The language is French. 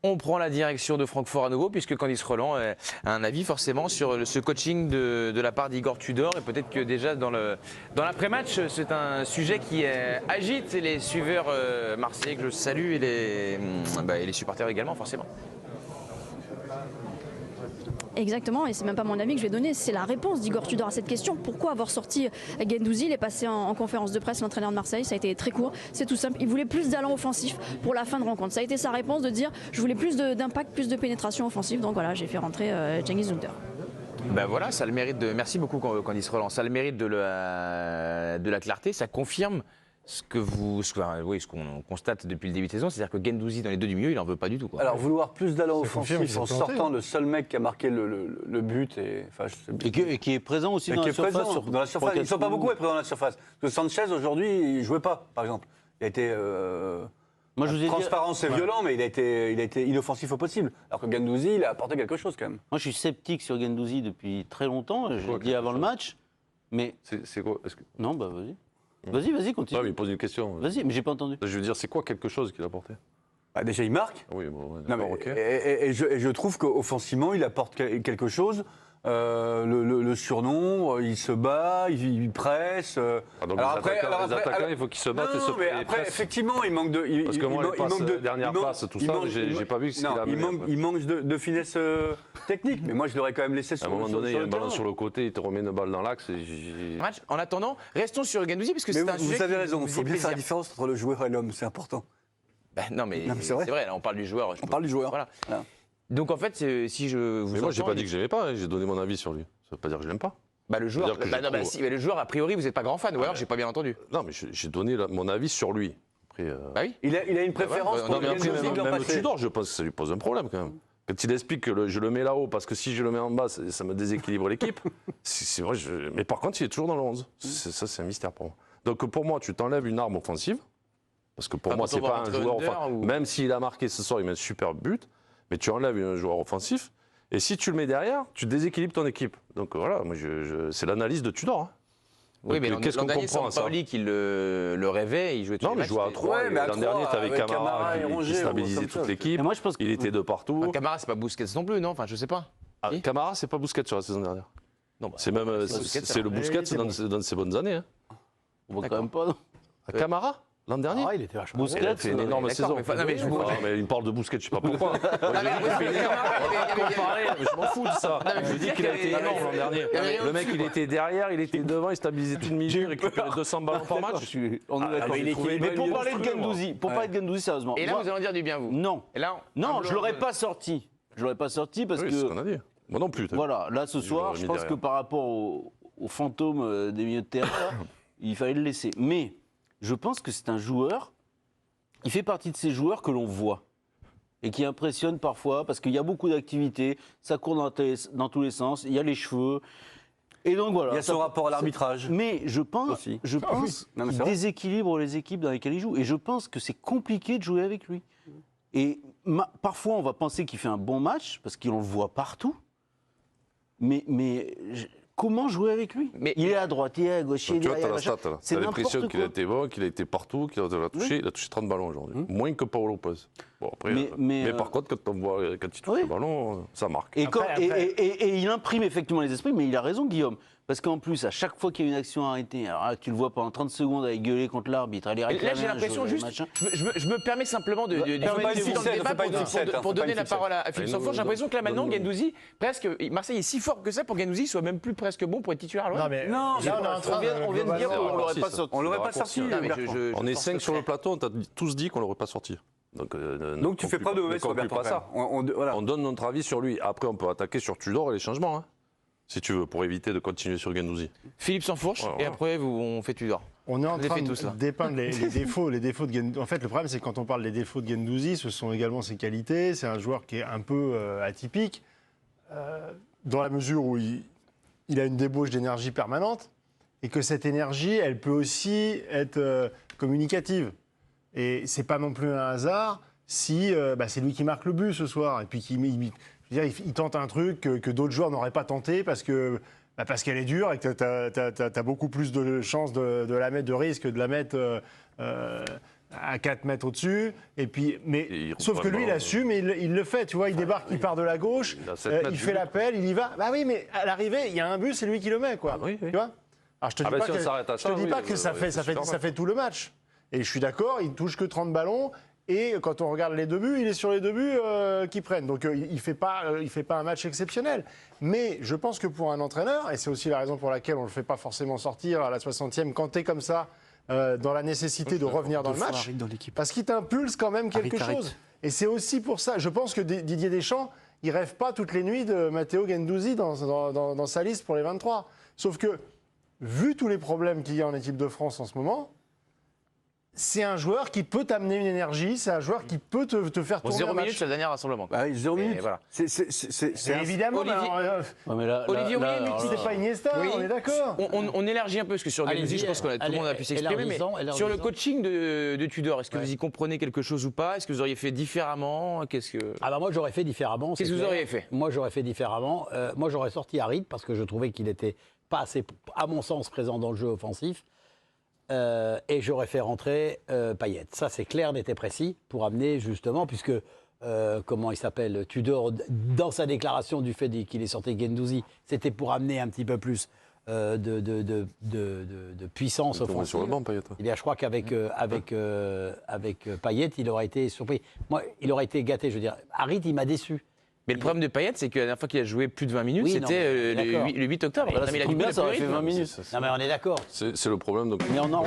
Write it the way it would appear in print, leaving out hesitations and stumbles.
On prend la direction de Francfort à nouveau, puisque Candice Roland a un avis forcément sur ce coaching de la part d'Igor Tudor. Et peut-être que déjà dans l'après-match, c'est un sujet qui agite les suiveurs marseillais que je salue et les supporters également forcément. Exactement, et c'est même pas mon avis que je vais donner, c'est la réponse d'Igor Tudor à cette question. Pourquoi avoir sorti Guendouzi? Il est passé en conférence de presse, l'entraîneur de Marseille, ça a été très court, c'est tout simple. Il voulait plus d'allant offensif pour la fin de rencontre. Ça a été sa réponse de dire je voulais plus d'impact, plus de pénétration offensive. Donc voilà, j'ai fait rentrer Cengiz Ünder. Ben voilà, ça a le mérite de. Merci beaucoup Candice Roland. Ça a le mérite de la clarté, ça confirme ce qu'on constate depuis le début de saison, c'est-à-dire que Guendouzi dans les deux du milieu, il n'en veut pas du tout. Alors vouloir plus d'allant offensif en sortant le seul mec qui a marqué le but et qui est présent aussi dans la surface. Dans la surface. Ils ne sont pas beaucoup présents dans la surface. Parce que Sanchez aujourd'hui, il ne jouait pas, par exemple. Il a été Moi, je vous ai transparent, c'est violent, mais il a été inoffensif au possible. Alors que Guendouzi, il a apporté quelque chose quand même. Moi, je suis sceptique sur Guendouzi depuis très longtemps. Je l'ai dit avant le match. Mais c'est quoi? Non, bah vas-y. Vas-y, continue. Non, mais il pose une question. Vas-y, mais j'ai pas entendu. Je veux dire, c'est quoi quelque chose qu'il a apporté? Déjà, il marque. Oui, bon, non, mais, ok. et je trouve qu'offensivement, il apporte quelque chose. Le surnom, il se bat, il presse. Donc les attaquants, il faut qu'ils se battent et se mais après, effectivement, il manque de. Parce que moi, les passes, dernière passe, tout ça, j'ai pas vu ce qu'il a amené. Il manque de finesse technique, mais moi, je l'aurais quand même laissé sur le terrain. À un moment donné, il y a un ballon sur le côté, il te remet une balle dans l'axe. En attendant, restons sur Guendouzi, parce que c'est un sujet. Vous avez raison, il faut bien faire la différence entre le joueur et l'homme, c'est important. Non, mais c'est vrai, là, on parle du joueur. On parle du joueur. Voilà. Donc en fait, si je vous Mais moi, j'ai pas dit que j'aimais pas, j'ai donné mon avis sur lui. Ça veut pas dire que je l'aime pas. Le joueur, le joueur, a priori, vous n'êtes pas grand fan, ou alors j'ai pas bien entendu. Non, mais j'ai donné mon avis sur lui. Après, oui. Il a une préférence pour même Tudor, je pense que ça lui pose un problème quand même. Quand il explique que je le mets là-haut parce que si je le mets en bas, ça me déséquilibre l'équipe. C'est vrai, mais par contre, il est toujours dans le 11. Ça, c'est un mystère pour moi. Donc pour moi, tu t'enlèves une arme offensive. Parce que pour moi, c'est pas un joueur offensif. Même s'il a marqué ce soir, il met un super but. Mais tu enlèves un joueur offensif, et si tu le mets derrière, tu déséquilibres ton équipe. Donc voilà, moi c'est l'analyse de Tudor. Hein. Oui, mais qu'est-ce qu'on comprend ça? Paoli qui le rêvait, il jouait tous les matchs. Non, mais il jouait à 3. L'an dernier, tu avais Camara qui stabilisait toute l'équipe. Moi, je pense qu'il était de partout. Camara, c'est pas Busquets non plus, non? Enfin, je sais pas. Camara, c'est pas Busquets sur la saison dernière. Non, c'est même le Busquets dans ses bonnes années. On voit quand même pas, non? Camara? L'an dernier? Il était vachement bon. Il a fait une énorme saison. Mais il me parle de Busquets, je sais pas pourquoi. Je m'en fous de ça. Je dis qu'il a été énorme l'an dernier. Le mec, il était derrière, il était devant, il stabilisait tout le milieu, il récupérait 200 ballons par match. Mais pour parler de Guendouzi, sérieusement. Et là, vous allez en dire du bien, vous? Non. Non, je l'aurais pas sorti. Je l'aurais pas sorti parce que. C'est ce qu'on a dit. Moi non plus. Voilà, là ce soir, je pense que par rapport au fantôme des milieux de terrain, il fallait le laisser. Mais je pense que c'est un joueur, il fait partie de ces joueurs que l'on voit et qui impressionnent parfois parce qu'il y a beaucoup d'activités, ça court dans tous les sens, il y a les cheveux. Et donc voilà. Il y a son rapport à l'arbitrage. Mais je pense qu'il déséquilibre les équipes dans lesquelles il joue. Et je pense que c'est compliqué de jouer avec lui. Et parfois, on va penser qu'il fait un bon match parce qu'on le voit partout. Mais comment jouer avec lui? Il est à droite, il est à gauche, il est derrière. Tu vois, t'as la stat là. T'as l'impression qu'il a été bon, qu'il a été partout, qu'il a touché. Il a touché 30 ballons aujourd'hui. Moins que Paolo Lopez. Bon, après, mais par contre, quand il touche le ballon, ça marque. Et il imprime effectivement les esprits, mais il a raison, Guillaume. Parce qu'en plus, à chaque fois qu'il y a une action arrêtée, alors là, tu le vois pendant 30 secondes avec gueuler contre l'arbitre, aller réclamer. Là, j'ai l'impression juste. Je me permets simplement pour donner la parole à Philippe Sanfour. J'ai l'impression que là maintenant, Guendouzi, presque. Marseille est si fort que ça pour Guendouzi soit même plus presque bon pour être titulaire. Non, mais on vient de dire qu'on l'aurait pas sorti. On l'aurait pas sorti. On est 5 sur le plateau, on t'a tous dit qu'on l'aurait pas sorti. Donc tu fais pas de mauvaise sur Bertrand. On donne notre avis sur lui. Après, on peut attaquer sur Tudor et les changements. Si tu veux, pour éviter de continuer sur Guendouzi. Philippe Sanfourche, et après on fait Tudor. On est en train de dépeindre les défauts de Guendouzi. En fait, le problème, c'est que quand on parle des défauts de Guendouzi, ce sont également ses qualités. C'est un joueur qui est un peu atypique, dans la mesure où il a une débauche d'énergie permanente, et que cette énergie, elle peut aussi être communicative. Et c'est pas non plus un hasard si c'est lui qui marque le but ce soir, et puis il tente un truc que d'autres joueurs n'auraient pas tenté parce qu'elle est dure et que tu as beaucoup plus de chances de la mettre, de risque, de la mettre à 4 mètres au-dessus. Et puis, Et il sauf que reprend le lui, il ballon. assume et il le fait. Tu vois, il débarque, il part de la gauche, Il a 7 mètres il du fait but. l'appel, il y va. Bah oui, mais à l'arrivée, il y a un but, c'est lui qui le met, quoi. Ah oui, oui. Tu vois. Alors je te dis bah pas si on que, s'arrête à je te ça, dis oui, pas que ça c'est fait super mal. tout le match. Et je suis d'accord, il touche que 30 ballons. Et quand on regarde les 2 buts, il est sur les 2 buts qu'ils prennent. Donc il fait pas un match exceptionnel. Mais je pense que pour un entraîneur, et c'est aussi la raison pour laquelle on ne le fait pas forcément sortir à la 60e, quand tu es comme ça, dans la nécessité de revenir dans le match, parce qu'il t'impulse quand même quelque chose. Et c'est aussi pour ça, je pense que Didier Deschamps, il rêve pas toutes les nuits de Matteo Guendouzi dans sa liste pour les 23. Sauf que, vu tous les problèmes qu'il y a en équipe de France en ce moment, c'est un joueur qui peut t'amener une énergie, c'est un joueur qui peut te faire Bon, tourner 0 un minutes, match. c'est le dernier rassemblement. quoi. Bah, 0 Et minutes. voilà. C'est Évidemment, Olivier- mais alors, Ouais, mais là, Olivier là, Oulier, c'est pas Iniesta, Oui. on est d'accord. On élargit un peu, parce que sur Allez-y, Guendouzi, je pense que tout le monde a pu s'exprimer, mais élargissons. sur le coaching de Tudor, est-ce que Ouais. vous y comprenez quelque chose ou pas? Est-ce que vous auriez fait différemment? Ah bah moi j'aurais fait différemment. c'est Qu'est-ce que vous clair. auriez fait? Moi j'aurais fait différemment. Moi j'aurais sorti Harit parce que je trouvais qu'il était pas assez, à mon sens, présent dans le jeu offensif. Et j'aurais fait rentrer Payet. Ça c'est clair, net et précis pour amener justement, puisque comment il s'appelle, Tudor, dans sa déclaration du fait qu'il est sorti Guendouzi, c'était pour amener un petit peu plus de puissance Il tombe offensive. sur le banc, Payet. Eh bien, je crois qu'avec avec Payet, il aurait été surpris. Moi, il aurait été gâté. Je veux dire, Harit, il m'a déçu. Mais le problème de Payet, c'est que la dernière fois qu'il a joué plus de 20 minutes, Oui, non, c'était mais d'accord. le 8 octobre. Voilà, Non, mais il a c'est du combien, mal ça à aurait plus fait rythme. 20 minutes. Non, mais on est d'accord. C'est le problème. Donc, Mais on en